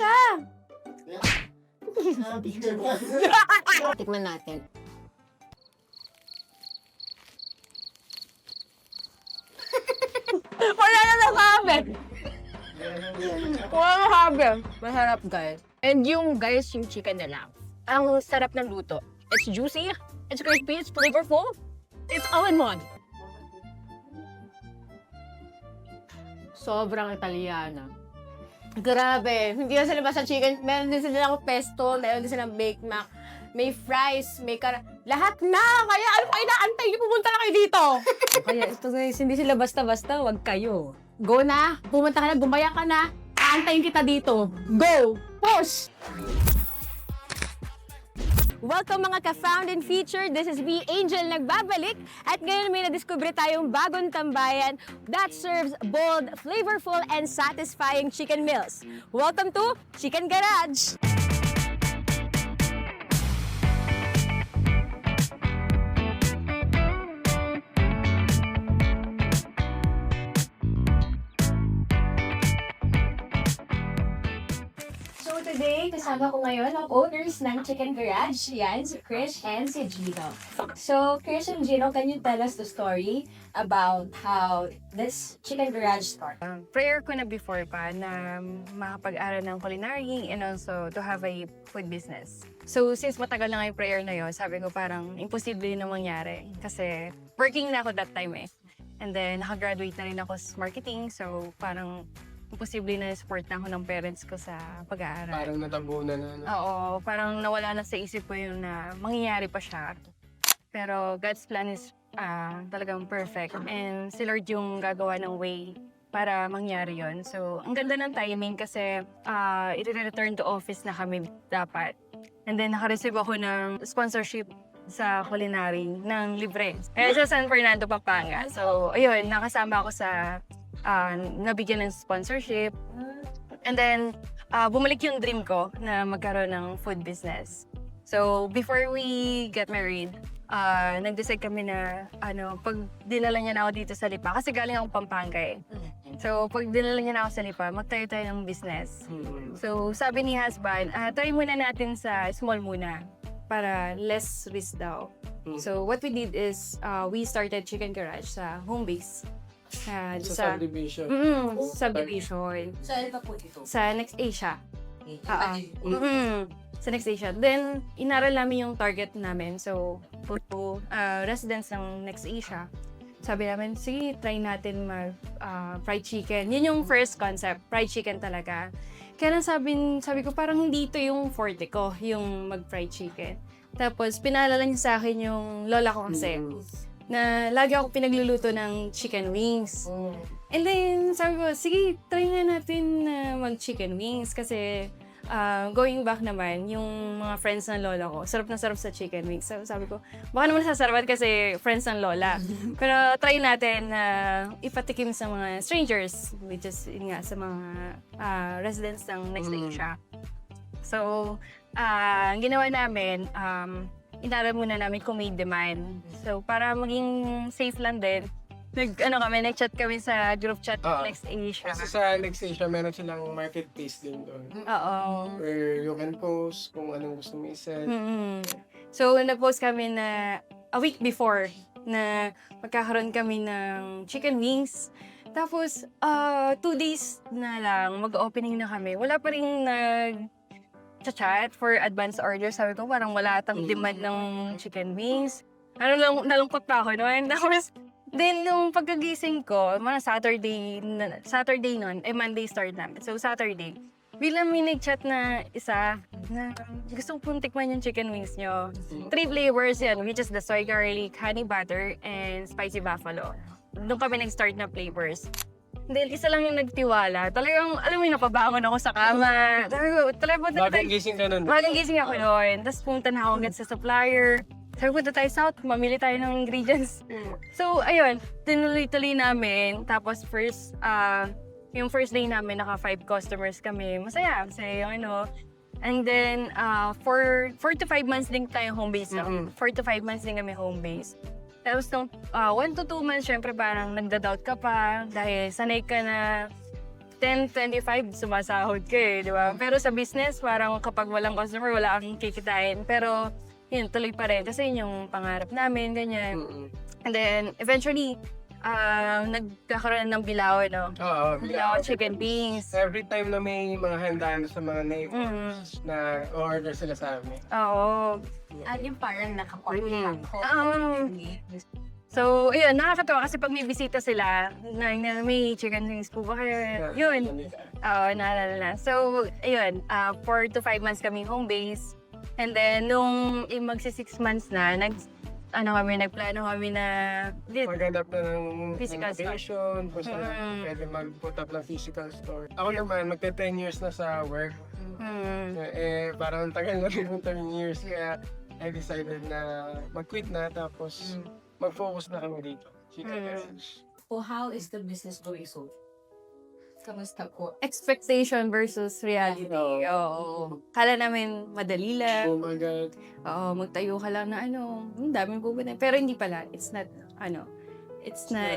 siya. Tikman natin. Wala na nakabe. Wala na nakabe. Masarap, guys. And yung, guys, yung chicken nila. Ang sarap ng luto. It's juicy, it's crispy, it's flavorful. It's all in one. Sobrang Italiana. Grabe. Hindi na sila basta chicken. Meron din sila ng pesto, meron din silang baked mac. May fries, may lahat na! Kaya ano pa inaantay niyo? Pumunta na kayo dito! Kaya ito guys, hindi sila basta-basta, wag kayo. Go na! Pumunta ka na, gumaya ka na! Aantayin kita dito! Go! Push! Welcome mga ka-found and featured. This is me, Angel, nagbabalik. At ngayon may nadiskubre tayong bagong tambayan that serves bold, flavorful, and satisfying chicken meals. Welcome to Chicken Garage! So today, kasama ko ngayon ang owners ng Chicken Garage. Yan, si Chris and si Gino. So, Chris and Gino, can you tell us the story about how this Chicken Garage started? Prayer ko na before pa na makapag-aral ng culinary and also to have a food business. So, since matagal na nga yung prayer na yun, sabi ko parang imposible na mangyari. Kasi working na ako that time eh. And then, nakagraduate na rin ako sa marketing. So, parang imposible na support na ako ng parents ko sa pag-aaral. Parang natabunan na. No? Oo, parang nawala na sa isip ko yung na mangyayari pa siya. Pero God's plan is talagang perfect. And si Lord yung gagawa ng way para mangyari yon. So, ang ganda ng timing kasi i-return to office na kami dapat. And then naka-receive ako ng sponsorship sa culinary ng libre. Sa San Fernando, Pampanga. So, ayun, nakasama ako sa nabigyan ng sponsorship. And then, bumalik yung dream ko na magkaroon ng food business. So, before we get married, nag-decide kami na, pag dinala niya na ako dito sa Lipa, kasi galing akong Pampanga eh. So, pag dinala niya na ako sa Lipa, magtayo tayo ng business. So, sabi ni husband, try muna natin sa small muna, para less risk daw. So, what we did is, we started Chicken Garage sa home base. Sa subdivision. Subdivision. Saan pa po ito? Sa Next Asia. Sa Next Asia. Then, inaral namin yung target namin. So, po residents ng Next Asia. Sabi namin, sige, try natin mag fried chicken. Yun yung first concept, fried chicken talaga. Kaya lang sabi ko, parang hindi ito yung forte ko, yung mag-fried chicken. Tapos, pinaalala niya sa akin yung lola ko kasi. Na lagi ako pinagluluto ng chicken wings. And then, sabi ko, sige, try na natin na mag-chicken wings kasi going back naman, yung mga friends ng lola ko, sarap na sarap sa chicken wings. So, sabi ko, baka naman sasarapan kasi friends ng lola. Pero try natin na ipatikim sa mga strangers, which is yun nga, sa mga residents ng Next Asia. So, ang ginawa namin, inaral muna namin kung may demand. So, para maging safe lang din, nag-chat kami sa group chat Next Asia. Kasi sa Next Asia, meron silang marketplace din doon. Oo. Where you can post kung anong gusto mo iset. So, nag-post kami na a week before na magkakaroon kami ng chicken wings. Tapos, 2 days na lang, mag-opening na kami. Wala pa rin chat for advance order. Sabi ko, parang wala atang demand ng chicken wings. Nalungkot pa ako noon. Tapos, then, nung pagkagising ko, mga Saturday nun, Monday start namin. So, Saturday, bilang may nag-chat na isa na gusto kong tikman yung chicken wings nyo. 3 flavors yan, which is the soy garlic, honey butter, and spicy buffalo. Doon kami nag-start na flavors. Then, isa lang yung nagtiwala. Talagang, alam mo yung napabangon ako sa kama. Bagong gising ka nun. Bagong gising ako noon. Tapos punta na ako agad sa supplier. Sabi, punta tayo south, mamili tayo ng ingredients. So, ayun, tinuloy-tuloy namin. Tapos yung first day namin, naka 5 customers kami. Masaya yung And then, 4 to 5 months din tayo home base. 4 to 5 months din kami home base. Tapos nung 1 to 2 months, syempre parang nagda-doubt ka pa dahil sanay ka na 10-25 sumasahod ka eh, di ba? Pero sa business, parang kapag walang customer, wala kang kikitain. Pero, yun, tuloy pa rin. Kasi yun yung pangarap namin, ganyan. And then, eventually, nagkakaroon ng Bilao, no? Oo. Bilao chicken wings. Every time na may mga handaan sa mga neighbors na order sila sa amin. Oo. Yung parang nakakorte So, ayun, nakakatawa kasi pag may bisita sila, may chicken wings po ba kayo? Yun. Oo, naalala na. So, ayun, 4 to 5 months kami home base. And then, nung magsi 6 months na, nagplano kami na Maghanap na ng Physical store. location, kung saan pwede mag-put up ng physical store. Ako naman, magte-10 years na sa work. Parang tagal na rin yung 10 years, kaya I decided na mag-quit na, tapos mag-focus na kami dito. Chicken Garage. So, how is the business going so? Kamusta po? expectation versus reality. Oo. Kala namin madali lang. Oh my God. Oo, magtayo ka lang na daming pupunta. Pero hindi pala. It's not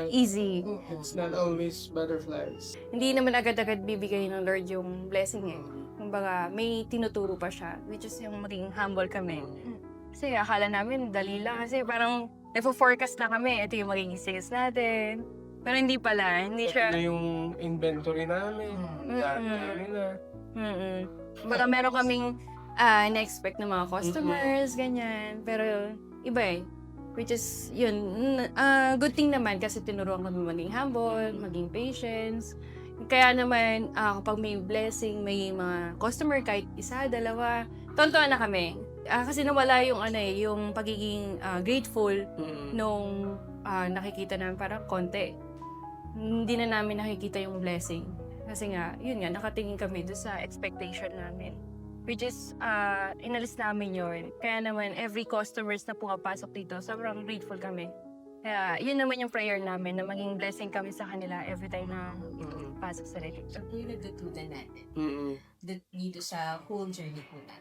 easy. It's not always butterflies. Hindi naman agad-agad bibigay ng Lord yung blessing eh. Kumbaga, may tinuturo pa siya. Which is yung maging humble kami. Kasi akala namin dali lang. Kasi parang nagpo-forecast na kami. Ito yung magiging sales natin. Pero hindi pala. Hindi siya. Ito yung inventory namin. Dami na. Baka meron kaming na-expect ng mga customers, ganyan. Pero iba eh. Which is, yun, good thing naman kasi tinuruan kami maging humble, maging patience. Kaya naman, kapag may blessing, may mga customer, kahit isa, dalawa, tontuan na kami. Kasi nawala yung yung pagiging grateful nung nakikita namin parang konti. Hindi na namin nakikita yung blessing. Kasi nga, yun nga, nakatingin kami doon sa expectation namin. Which is, inalis namin yun. Kaya naman, every customers na pumapasok dito, sobrang grateful kami. Kaya, yun naman yung prayer namin, na maging blessing kami sa kanila every time na pasok sila dito. Ito yung nagtutunan natin. Dito sa whole journey po natin.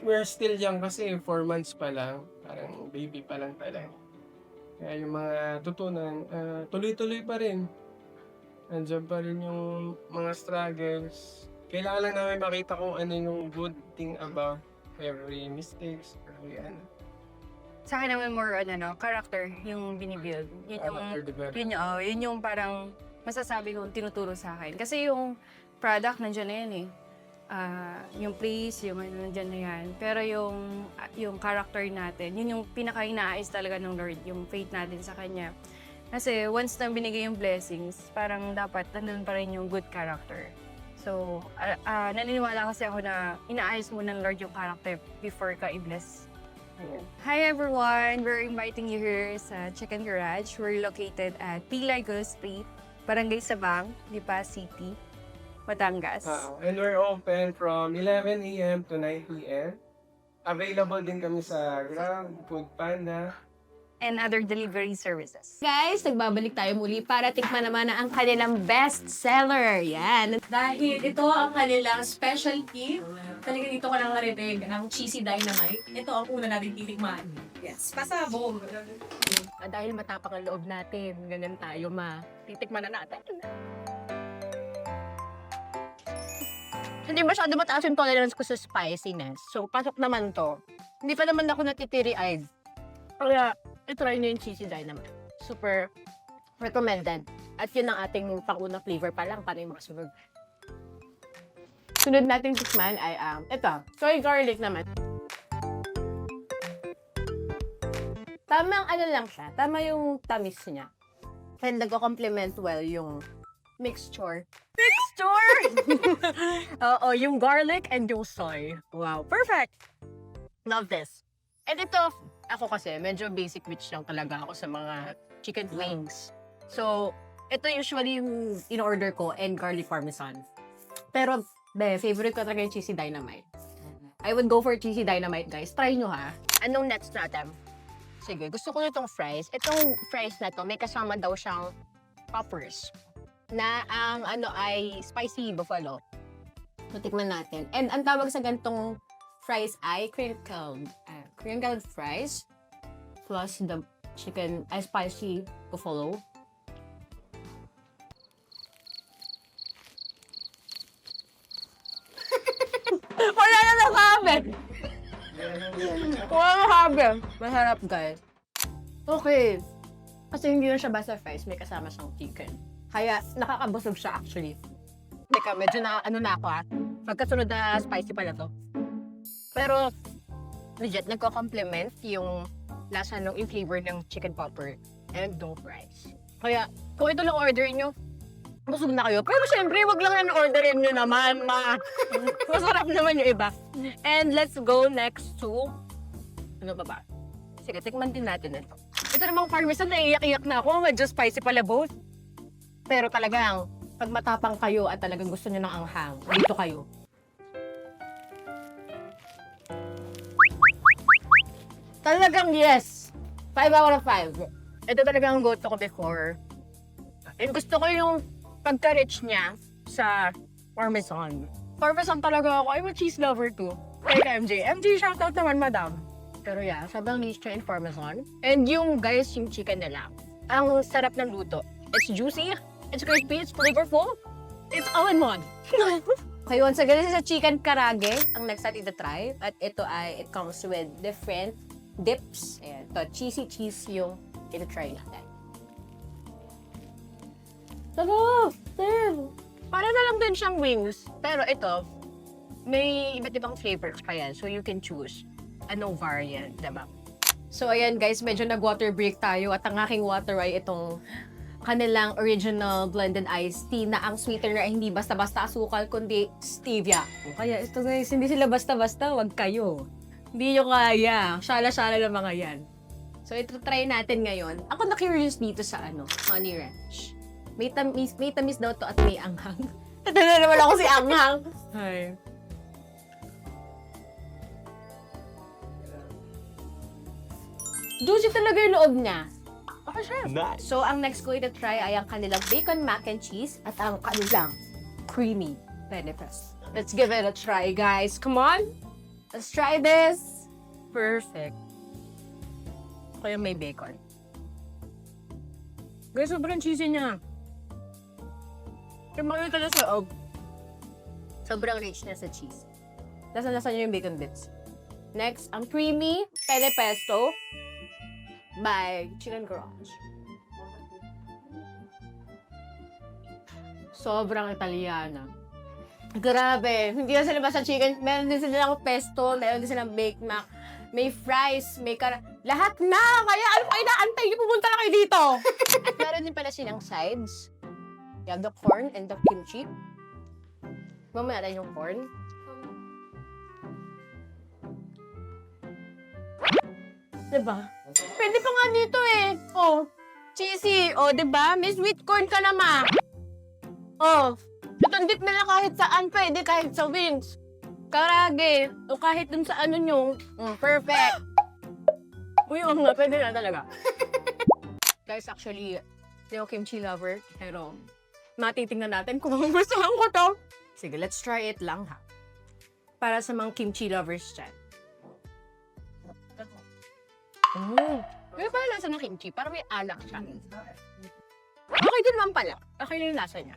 We're still young kasi 4 months pa lang. Parang baby pa lang talaga. Kaya yung mga tutunan, tuloy-tuloy pa rin. Andiyan pa rin yung mga struggles. Kailangan lang namin makita kung ano yung good thing about every mistakes. Sa akin naman more character yung binibuild. Yun yung parang masasabi kong tinuturo sa akin. Kasi yung product nandiyan na yan eh. Yung place, yung nandiyan na yan. Pero yung character natin, yun yung pinaka-inaayos talaga ng Lord, yung faith natin sa Kanya. Kasi once na binigay yung blessings, parang dapat nandun pa rin yung good character. So, naniniwala kasi ako na inaayos mo ng Lord yung character before ka i-bless. Hi everyone! We're inviting you here sa Chicken Garage. We're located at Pilay Girl Street, Barangay Sabang, Lipa City, Batangas. And we're open from 11 a.m. to 9 p.m. Available din kami sa Grab, Foodpanda, and other delivery services. Guys, nagbabalik tayo muli para tikman naman ang kanilang best seller. Yan. Dahil ito ang kanilang specialty. Talaga dito ko lang narinig ang cheesy dynamite. Ito ang una natin titikman. Yes, pasabog. Dahil matapang ang loob natin, ganyan tayo titikman na natin. Hindi masyado mataas yung tolerance ko sa spiciness. So, pasok naman to. Hindi pa naman ako natitiri-eyed. Kaya, i-try nyo yung cheesy dynamite. Super recommended. At yun ang ating pang-unang flavor pa lang para yung mga sunod. Sunod nating tikman ay, ito, soy garlic naman. Tamang lang siya. Tama yung tamis niya. And nagko-complement well yung mixture. Mixture! Oo, yung garlic and yung soy. Wow, perfect! Love this. And ito, ako kasi, medyo basic bitch lang talaga ako sa mga chicken wings. So, ito usually yung in-order ko and garlic parmesan. Pero, favorite ko talaga yung cheesy dynamite. I would go for cheesy dynamite, guys. Try nyo ha. Anong next natin? Sige, gusto ko nitong fries. Itong fries na to, may kasama daw siyang poppers. Na ang ay spicy buffalo. So, tikman natin. And ang tawag sa gantong fries ay crinkled fries plus the chicken, spicy buffalo. Wow, habi. Masarap, guys. Okay. Kasi hindi na siya basta fries, may kasama siyang chicken. Kaya nakakabusog siya actually. Teka, medyo na ano na ako Pagkasunod na spicy pala to. Pero, legit, nagko-complement yung lasa ng yung flavor ng chicken popper and no fries. Kaya, kung ito lang order nyo, busog na kayo. Pero syempre, wag lang yan orderin nyo naman, Masarap naman yung iba. And let's go next to, ano ba? Sige, tikman din natin ito. Ito namang parmesan, naiiyak-iyak na ako. Medyo spicy pala both. Pero talagang, pag matapang kayo at talagang gusto nyo ng anghang, dito kayo. Talagang yes! 5 out of 5. Ito talagang go-to ko before. And gusto ko yung pagka-rich niya sa parmesan. Parmesan talaga ako. I'm a cheese lover too. Like MJ. MJ, shoutout naman, madam. Pero yeah, sobrang rich niya in parmesan. And yung, guys, yung chicken nila. Ang sarap ng luto. It's juicy, it's crispy, it's flavorful. It's all in one. Okay, once again, this is a chicken karage. Ang next natin try. At ito ay, it comes with different dips. Ayan. Ito, cheesy cheese yung ito-try natin. Sarap! Sarap! Para na lang din siyang wings. Pero ito, may iba't ibang flavors pa yan. So you can choose anong variant, diba? So ayan guys, medyo nag-water break tayo. At ang aking water ay itong kanilang original blended iced tea na ang sweetener ay hindi basta-basta asukal, kundi stevia. Kaya ito guys, hindi sila basta-basta, wag kayo. Hindi nyo kaya. Shala-shala lang mga yan. So, ito try natin ngayon. Ako na-curious dito sa Honey Ranch. May tamis daw to at may anghang. Ito na naman ako si anghang. Hi. Juicy talaga yung loob niya. Okay, sure. Nice. So, ang next ko ita-try ay ang kanilang bacon mac and cheese at ang kanilang creamy benefits. Let's give it a try, guys. Come on! Let's try this. Perfect. Kaya may bacon. Guys, sobrang cheesy niya. Yung makita na sa loob. Sobrang rich niya sa cheese. Lasa-lasa niya yung bacon bits. Next, ang creamy penne pesto by Chicken Garage. Sobrang Italiana. Grabe. Hindi na sila basta chicken. Meron din silang pesto, meron din silang baked mac, may fries, may lahat na! Kaya ano pa inaantay niyo? Pumunta na kayo dito! At meron din pala silang sides. You have the corn and the kimchi. Mamaya na yung corn. Diba? Pwede pa nga dito eh. Oh, cheesy. Oh, diba? May sweet corn ka naman. Oh, itong dip nila kahit saan pwede, kahit sa wings. Karage. O kahit dun sa ano nyo. Perfect. Uy, nga, pwede na talaga. Guys, actually, hindi ako kimchi lover. Pero, matitingnan natin kung gustuhan ko to. Sige, let's try it lang ha. Para sa mga kimchi lovers dyan. Kaya pala lasa ng kimchi, parang may alak siya. Okay din naman pala. Okay lang yung lasa niya.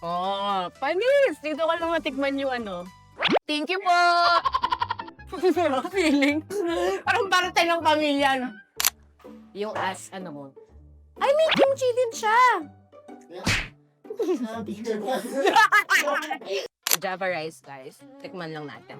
Oh, panis! Dito ka lang matikman yung Thank you po! Feeling. Parang tayo ng pamilya, no? Yung mo. Ay, may kimchi din siya! Java rice, guys. Tikman lang natin.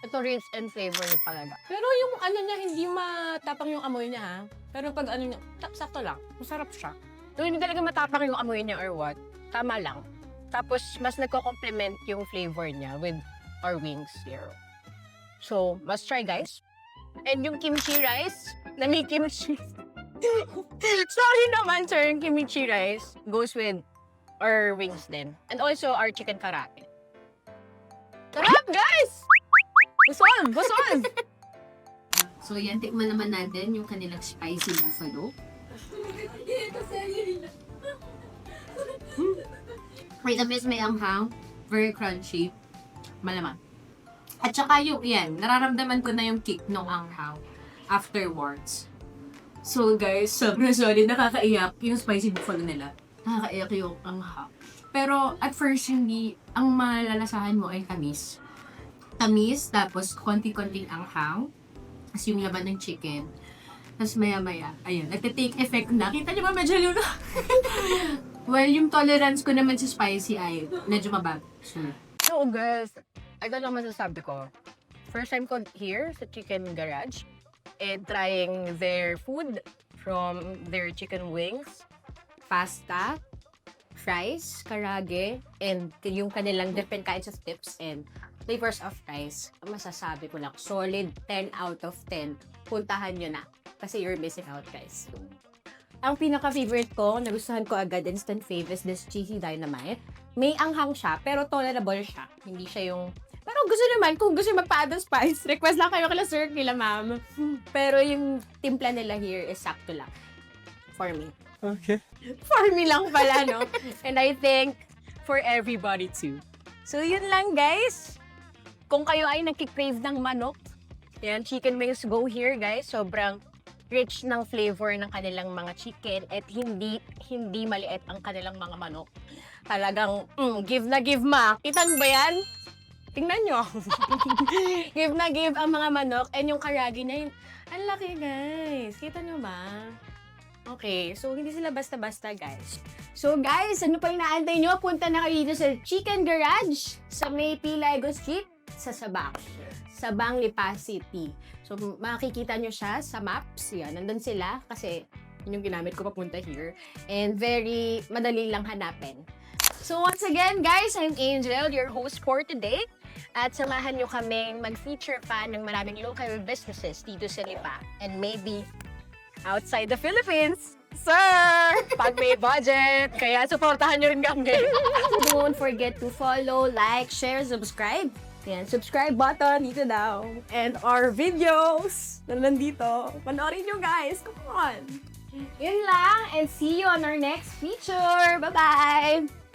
Ito rich and flavor niya talaga. Pero yung niya, hindi matapang yung amoy niya, ha? Pero pag niya, sakto lang. Masarap siya. So, hindi talaga matapang yung amoy niya or what. Tama lang. Tapos, mas nagko-complement yung flavor niya with our wings here. So, must try, guys. And yung kimchi rice, na may kimchi. Sorry naman, sir. Yung kimchi rice goes with our wings din. And also, our chicken karate. Sarap, guys! Buson! Buson! So, yan, tikman naman natin yung kanilang spicy buffalo. May tamis, may anghang. Very crunchy. Malamang. At saka yung, yan, nararamdaman ko na yung kick ng anghang afterwards. So, guys, sobrang solid. Nakakaiyak yung spicy buffalo nila. Nakakaiyak yung anghang. Pero at first, hindi, ang malalasahan mo ay tamis. Tamis, tapos konti-konting anghang. Tapos yung laman ng chicken. Tapos maya-maya, ayun, nagte-take effect na. Kita niyo ba medyo lulo? Well, yung tolerance ko naman sa spicy ay medyo mababa. So guys, ito lang masasabi ko. First time ko here sa Chicken Garage and trying their food from their chicken wings, pasta, fries, karage, and yung kanilang different kinds of tips and flavors of fries. Masasabi ko lang, solid 10 out of 10. Puntahan nyo na. Kasi you're missing out, guys. Ang pinaka-favorite ko, nagustuhan ko agad, instant fave, is this cheesy dynamite. May anghang siya, pero tolerable siya. Hindi siya yung... Pero gusto naman, kung gusto magpa-add ng spice, request lang kayo kila sir, kila ma'am. Pero yung timpla nila here is sakto lang. For me. Okay. For me lang pala, no? And I think for everybody too. So, yun lang, guys. Kung kayo ay nagkikrave ng manok, yan, chicken wings go here, guys. Sobrang rich ng flavor ng kanilang mga chicken at hindi maliit ang kanilang mga manok. Talagang give na give ma. Kita ba yan? Tingnan nyo. Give na give ang mga manok and yung karagi na yun. Ang laki, guys. Kita nyo ba? Okay, so hindi sila basta-basta, guys. So, guys, ano pa yung naantay nyo? Punta na kayo dito sa Chicken Garage sa May Lego Street sa Sabang. Sabang, Lipa City. So, makikita nyo siya sa maps. Yan, nandun sila kasi yun yung ginamit ko papunta here. And very madali lang hanapin. So, once again, guys, I'm Angel, your host for today. At samahan nyo kaming mag-feature pa ng maraming local businesses dito sa Lipa. And maybe outside the Philippines. Sir! Pag may budget, kaya supportahan nyo rin kami. Don't forget to follow, like, share, subscribe. Yan, subscribe button dito daw. And our videos na nandito. Panoorin nyo, guys. Come on. Yun lang. And see you on our next feature. Bye-bye!